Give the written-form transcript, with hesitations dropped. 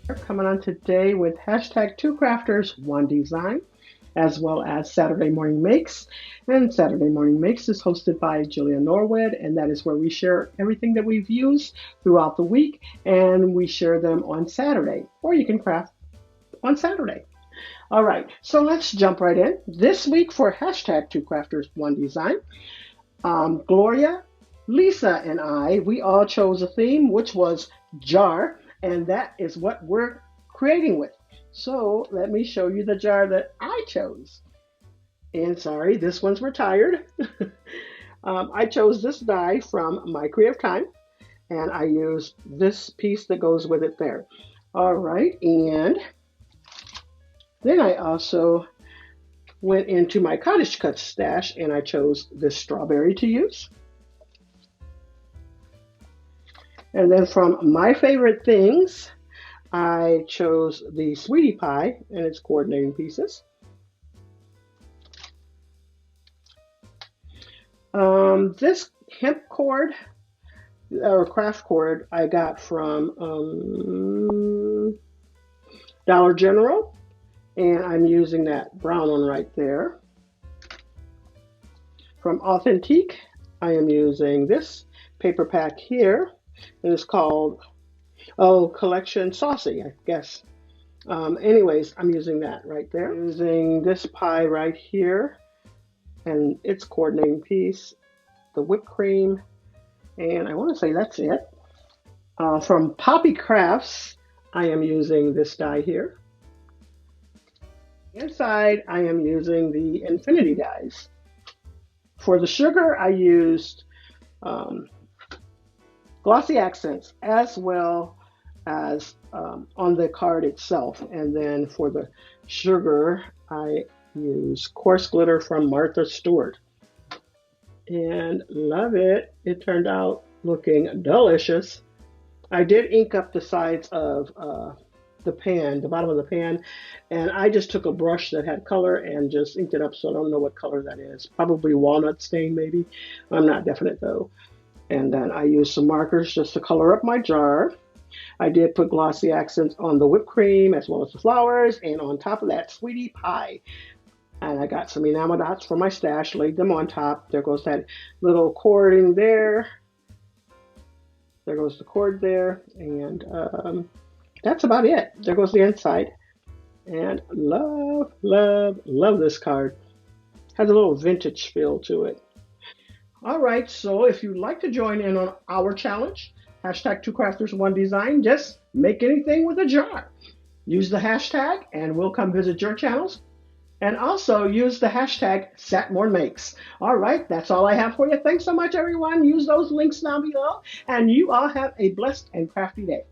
Coming on today with hashtag two crafters, one design, as well as Saturday Morning Makes. And Saturday Morning Makes is hosted by Julia Norwood, and that is where we share everything that we've used throughout the week, and we share them on Saturday, or you can craft on Saturday. All right, so let's jump right in. This week for hashtag two crafters, one design, Gloria, Lisa, and we all chose a theme, which was jar, and that is what we're creating with. So let me show you the jar that I chose. And sorry, this one's retired. I chose this die from My Creative Time, and I used this piece that goes with it there. All right, and then I also went into my Cottage Cut stash, and I chose this strawberry to use. And then from My Favorite Things, I chose the Sweetie Pie and its coordinating pieces. This hemp cord or craft cord I got from Dollar General, and I'm using that brown one right there. From Authentique, I am using this paper pack here, and it's called Collection Saucy, I guess. Anyways, I'm using that right there. Using this pie right here and its coordinating piece, the whipped cream, and I want to say that's it. From Poppy Crafts, I am using this die here. Inside, I am using the infinity dies. For the sugar, I used glossy accents as well as on the card itself. And then for the sugar, I use coarse glitter from Martha Stewart. And love it. It turned out looking delicious. I did ink up the sides of the pan, the bottom of the pan, and I just took a brush that had color and just inked it up, so I don't know what color that is. Probably walnut stain, maybe. I'm not definite though. And then I used some markers just to color up my jar. I did put glossy accents on the whipped cream as well as the flowers, and on top of that, Sweetie Pie. And I got some enamel dots from my stash, laid them on top. There goes that little cording there. There goes the cord there, and that's about it. There goes the inside. And love, love, love this card. Has a little vintage feel to it. All right, so if you'd like to join in on our challenge, hashtag two crafters, one design, just make anything with a jar. Use the hashtag and we'll come visit your channels. And also use the hashtag SatMoreMakes. All right, that's all I have for you. Thanks so much, everyone. Use those links down below, and you all have a blessed and crafty day.